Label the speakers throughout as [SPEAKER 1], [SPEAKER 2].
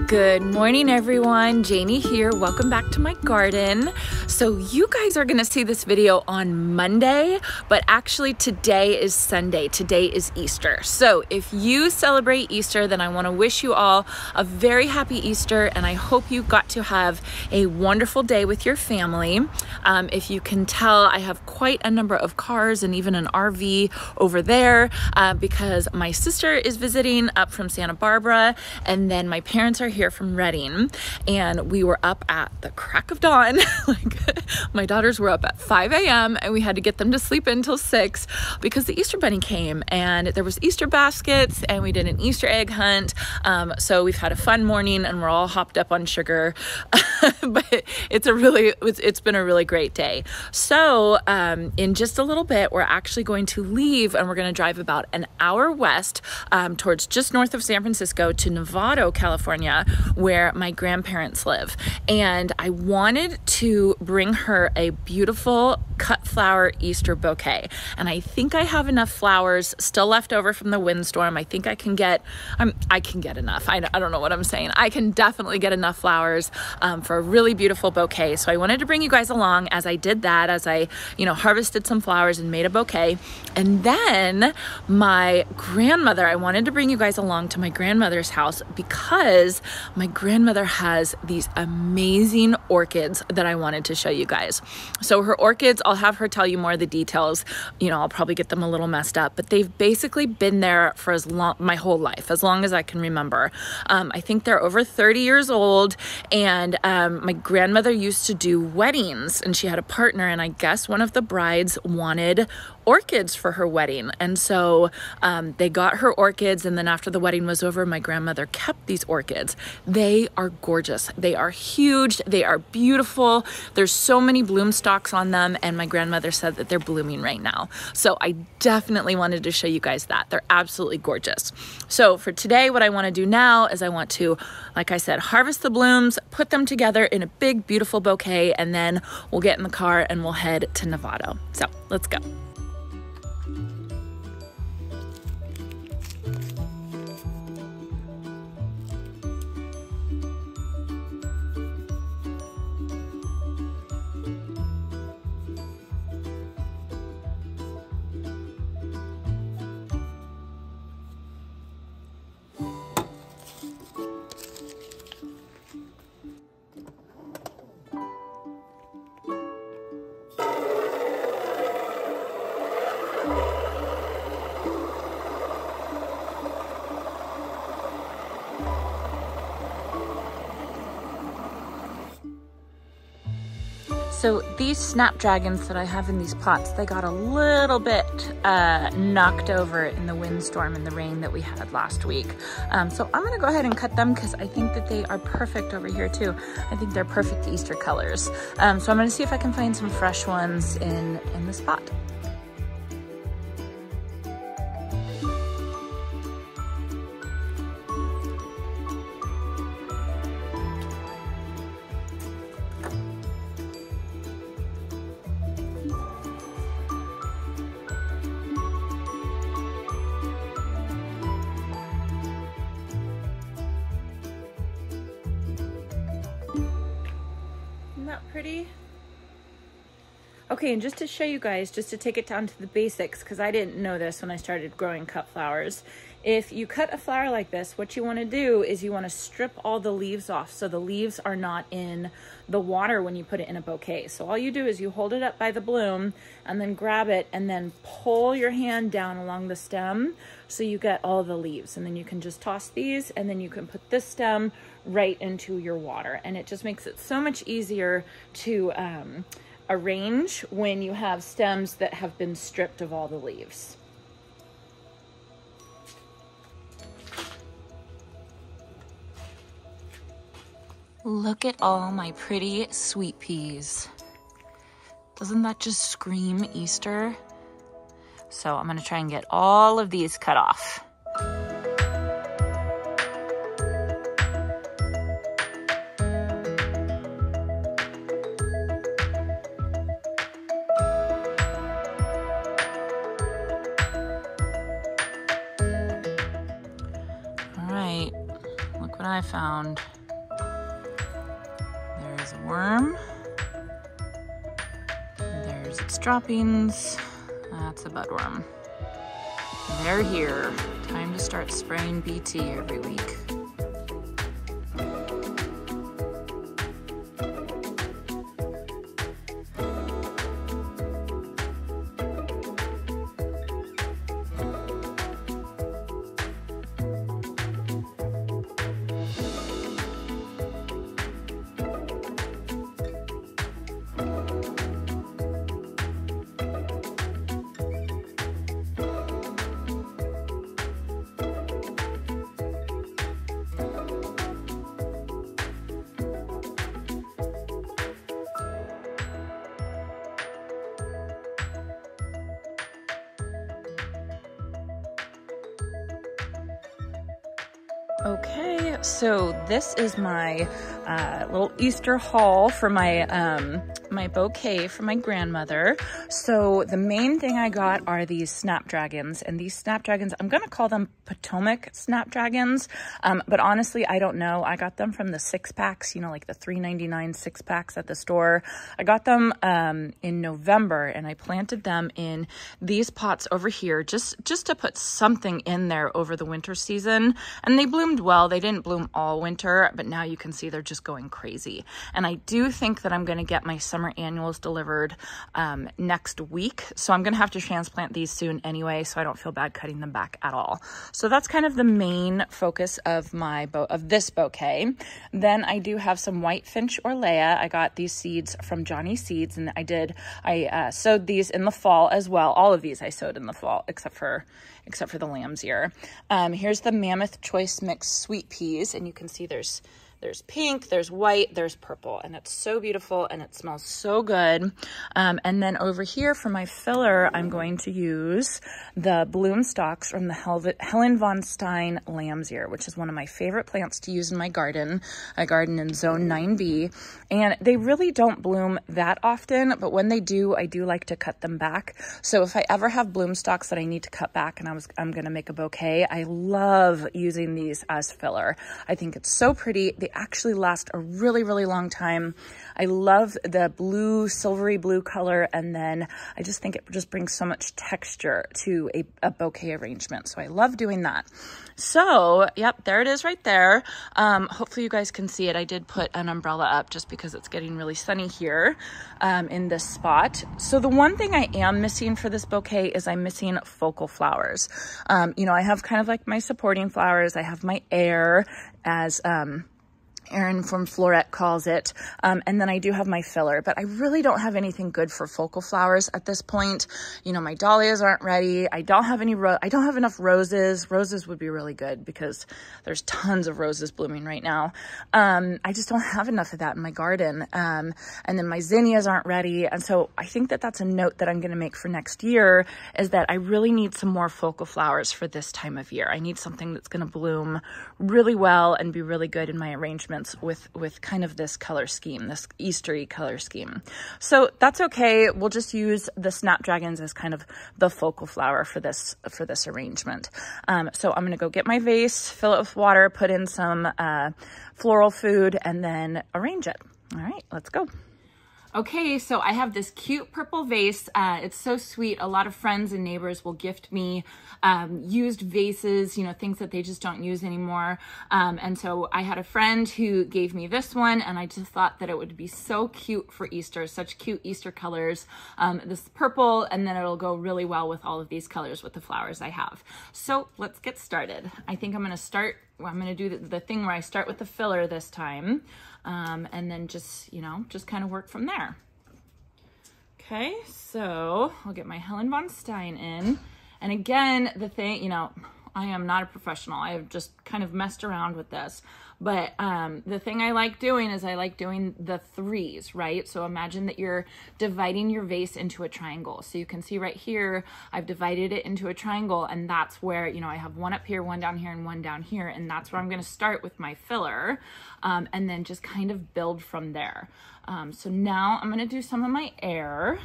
[SPEAKER 1] Good morning, everyone. Janie here. Welcome back to my garden. So you guys are gonna see this video on Monday, but actually today is Sunday. Today is Easter. So if you celebrate Easter, then I wanna wish you all a very happy Easter, and I hope you got to have a wonderful day with your family. If you can tell, I have quite a number of cars and even an RV over there because my sister is visiting up from Santa Barbara, and then my parents are here from Redding, and we were up at the crack of dawn. Like, my daughters were up at 5 a.m. and we had to get them to sleep until 6 because the Easter bunny came, and there was Easter baskets, and we did an Easter egg hunt. So we've had a fun morning, and we're all hopped up on sugar. But it's been a really great day. So in just a little bit, we're actually going to leave, and we're going to drive about an hour west towards just north of San Francisco to Novato, California, where my grandparents live. And I wanted to bring her a beautiful cut flower Easter bouquet. And I think I have enough flowers still left over from the windstorm. I think I can get enough. I don't know what I'm saying. I can definitely get enough flowers for a really beautiful bouquet. So I wanted to bring you guys along as I did that, as I, harvested some flowers and made a bouquet. And then my grandmother, I wanted to bring you guys along to my grandmother's house because my grandmother has these amazing orchids that I wanted to show you guys. So her orchids, I'll have her tell you more of the details. I'll probably get them a little messed up, but they've basically been there for my whole life, as long as I can remember. I think they're over 30 years old, and my grandmother used to do weddings, and she had a partner, and I guess one of the brides wanted orchids for her wedding. And so they got her orchids, and then after the wedding was over, my grandmother kept these orchids. They are gorgeous. They are huge. They are beautiful. There's so many bloom stalks on them, and my grandmother said that they're blooming right now. So I definitely wanted to show you guys that. They're absolutely gorgeous. So for today, what I want to do now is I want to, like I said, harvest the blooms, put them together in a big, beautiful bouquet, and then we'll get in the car and we'll head to Novato. So let's go. So these snapdragons that I have in these pots, they got a little bit knocked over in the windstorm and the rain that we had last week. So I'm gonna go ahead and cut them because I think that they are perfect over here too. I think they're perfect Easter colors. So I'm gonna see if I can find some fresh ones in this pot. Pretty. Okay, and just to show you guys, just to take it down to the basics, because I didn't know this when I started growing cut flowers. If you cut a flower like this, what you want to do is you want to strip all the leaves off so the leaves are not in the water when you put it in a bouquet. So all you do is you hold it up by the bloom and then grab it and then pull your hand down along the stem so you get all the leaves, and then you can just toss these, and then you can put this stem right into your water, and it just makes it so much easier to arrange when you have stems that have been stripped of all the leaves. Look at all my pretty sweet peas. Doesn't that just scream Easter? So I'm gonna try and get all of these cut off. All right, look what I found. worm. There's its droppings. That's a budworm. They're here. Time to start spraying BT every week. Okay, so this is my little Easter haul for my my bouquet for my grandmother. So the main thing I got are these snapdragons, and these snapdragons, I'm gonna call them Potomac snapdragons, but honestly, I don't know. I got them from the 6-packs, you know, like the $3.99 6-packs at the store. I got them in November, and I planted them in these pots over here just to put something in there over the winter season, and they bloomed well. They didn't bloom all winter, but now you can see they're just going crazy. And I do think that I'm going to get my summer annuals delivered next week, so I'm going to have to transplant these soon anyway, so I don't feel bad cutting them back at all. So that's kind of the main focus of this bouquet. Then I do have some white finch orlea. I got these seeds from Johnny Seeds, and I sowed these in the fall as well. All of these I sowed in the fall, except for the lamb's ear. Here's the Mammoth Choice Mix sweet peas, and you can see there's pink, there's white, there's purple, and it's so beautiful and it smells so good. And then over here for my filler, I'm going to use the bloom stalks from the Helen von Stein lamb's ear, which is one of my favorite plants to use in my garden. I garden in zone 9B, and they really don't bloom that often, but when they do, I do like to cut them back. So if I ever have bloom stalks that I need to cut back and I'm gonna make a bouquet, I love using these as filler. I think it's so pretty. They actually last a really, really long time. I love the blue, silvery blue color, and then I just think it just brings so much texture to a bouquet arrangement. So I love doing that. So, yep, there it is right there. Hopefully you guys can see it. I did put an umbrella up just because it's getting really sunny here in this spot. So the one thing I am missing for this bouquet is I'm missing focal flowers. You know, I have kind of like my supporting flowers. I have my air, as Erin from Floret calls it. And then I do have my filler, but I really don't have anything good for focal flowers at this point. You know, my dahlias aren't ready. I don't have enough roses. Roses would be really good because there's tons of roses blooming right now. I just don't have enough of that in my garden. And then my zinnias aren't ready. And so I think that that's a note that I'm going to make for next year, is that I really need some more focal flowers for this time of year. I need something that's going to bloom really well and be really good in my arrangement with kind of this color scheme, this Eastery color scheme. So that's okay. We'll just use the snapdragons as kind of the focal flower for this arrangement. So I'm going to go get my vase, fill it with water, put in some floral food, and then arrange it. All right, let's go. Okay, so I have this cute purple vase. It's so sweet. A lot of friends and neighbors will gift me used vases, you know, things that they just don't use anymore. And so I had a friend who gave me this one, and I just thought that it would be so cute for Easter, such cute Easter colors. This purple, and then it'll go really well with all of these colors with the flowers I have. So let's get started. I think I'm gonna do the thing where I start with the filler this time. And then just kind of work from there. Okay, so I'll get my Helen von Stein in. And again, the thing, you know, I am not a professional. I have just kind of messed around with this. But the thing I like doing is I like doing the threes, right? So imagine that you're dividing your vase into a triangle. So you can see right here, I've divided it into a triangle, and that's where, you know, I have one up here, one down here, and one down here. And that's where I'm going to start with my filler, and then just kind of build from there. So now I'm going to do some of my air.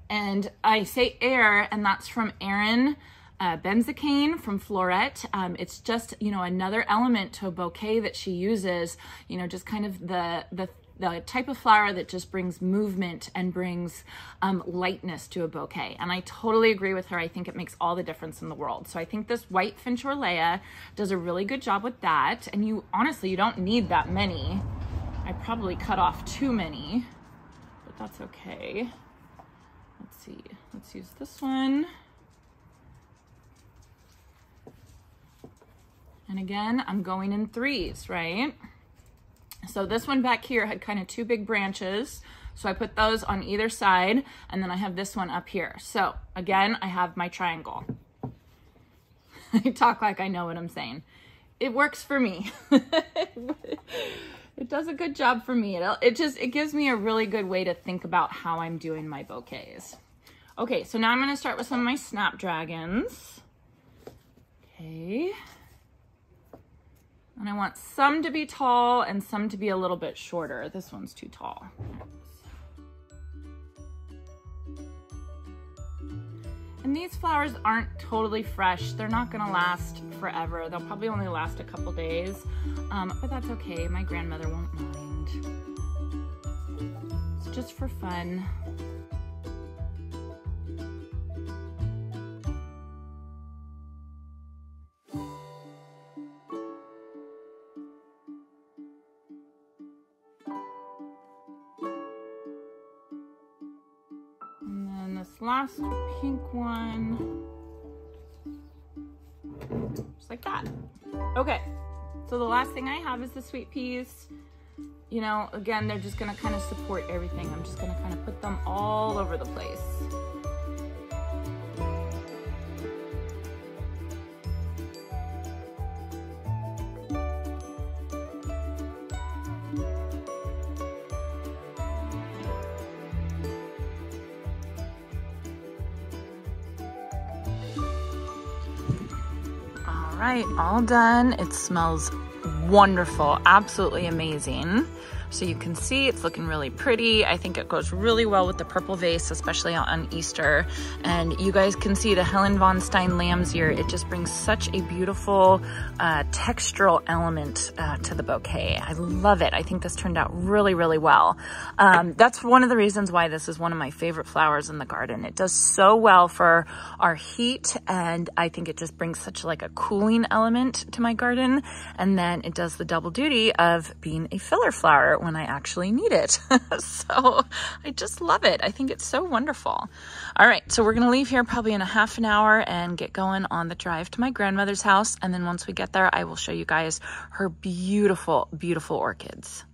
[SPEAKER 1] And I say air, and that's from Erin benzocaine from Floret. It's just, you know, another element to a bouquet that she uses, you know, just kind of the the type of flower that just brings movement and brings lightness to a bouquet. And I totally agree with her. I think it makes all the difference in the world. So I think this white Finch Orlea does a really good job with that. And you honestly, you don't need that many. I probably cut off too many, but that's okay. Let's see, let's use this one. And again, I'm going in threes, right? So this one back here had kind of two big branches. So I put those on either side, and then I have this one up here. So again, I have my triangle. I talk like I know what I'm saying. It works for me. It does a good job for me. It gives me a really good way to think about how I'm doing my bouquets. Okay, so now I'm gonna start with some of my snapdragons. Okay. And I want some to be tall and some to be a little bit shorter. This one's too tall. And these flowers aren't totally fresh. They're not gonna last forever. They'll probably only last a couple days, but that's okay. My grandmother won't mind. It's just for fun. Last pink one, just like that. Okay, so the last thing I have is the sweet peas. You know, again, they're just gonna kind of support everything. I'm just gonna kind of put them all over the place. All right, all done. It smells wonderful, absolutely amazing. So you can see it's looking really pretty. I think it goes really well with the purple vase, especially on Easter. And you guys can see the Helen von Stein lamb's ear. It just brings such a beautiful textural element to the bouquet. I love it. I think this turned out really, really well. That's one of the reasons why this is one of my favorite flowers in the garden. It does so well for our heat, and I think it just brings such like a cooling element to my garden. And then it does the double duty of being a filler flower when I actually need it. So I just love it. I think it's so wonderful. All right, so we're gonna leave here probably in a half an hour and get going on the drive to my grandmother's house. And then once we get there, I will show you guys her beautiful, beautiful orchids.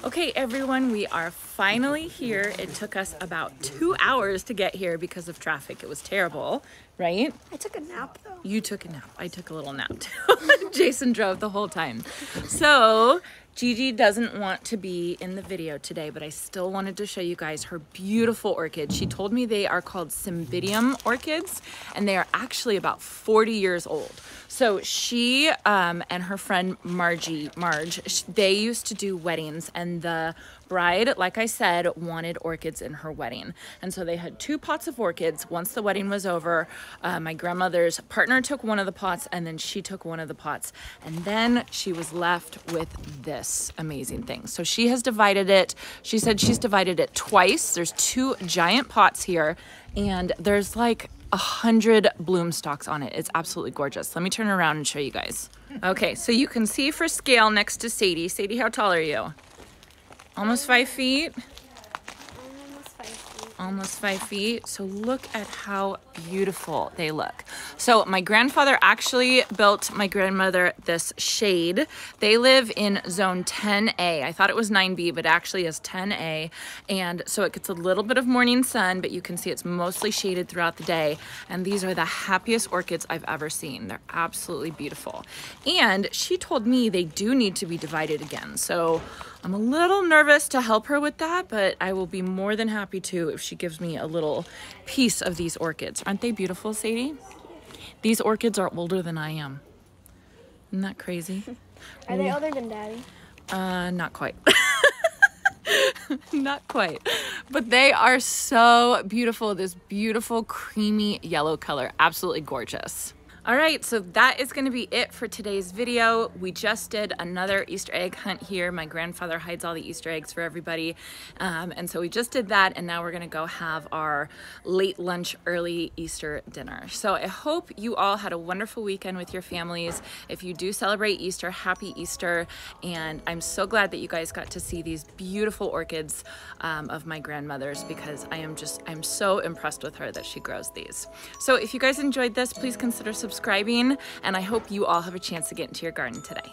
[SPEAKER 1] Okay, everyone, we are finally here. It took us about 2 hours to get here because of traffic. It was terrible, right?
[SPEAKER 2] I took a nap though.
[SPEAKER 1] You took a nap. I took a little nap too. Jason drove the whole time. So Gigi doesn't want to be in the video today, but I still wanted to show you guys her beautiful orchids. She told me they are called Cymbidium orchids, and they are actually about 40 years old. So she and her friend Marge, they used to do weddings, and the bride, like I said, wanted orchids in her wedding. And so they had 2 pots of orchids. Once the wedding was over, my grandmother's partner took one of the pots, and then she took one of the pots. And then she was left with this amazing thing. So she has divided it. She said she's divided it twice. There's 2 giant pots here, and there's like 100 bloom stalks on it. It's absolutely gorgeous. Let me turn around and show you guys. Okay, so you can see for scale next to Sadie. Sadie, how tall are you? Almost 5 feet?
[SPEAKER 2] Almost 5 feet.
[SPEAKER 1] Almost 5 feet. So look at how beautiful they look. So my grandfather actually built my grandmother this shade. They live in zone 10A. I thought it was 9B, but actually is 10A. And so it gets a little bit of morning sun, but you can see it's mostly shaded throughout the day. And these are the happiest orchids I've ever seen. They're absolutely beautiful. And she told me they do need to be divided again. So I'm a little nervous to help her with that, but I will be more than happy to if she gives me a little piece of these orchids. Aren't they beautiful, Sadie? These orchids are older than I am. Isn't that crazy?
[SPEAKER 2] Are they older than Daddy?
[SPEAKER 1] Not quite. Not quite. But they are so beautiful. This beautiful creamy yellow color. Absolutely gorgeous. All right, so that is going to be it for today's video. We just did another Easter egg hunt here. My grandfather hides all the Easter eggs for everybody. And so we just did that, and now we're going to go have our late lunch, early Easter dinner. So I hope you all had a wonderful weekend with your families. If you do celebrate Easter, happy Easter. And I'm so glad that you guys got to see these beautiful orchids of my grandmother's, because I'm so impressed with her that she grows these. So if you guys enjoyed this, please consider subscribing, and I hope you all have a chance to get into your garden today.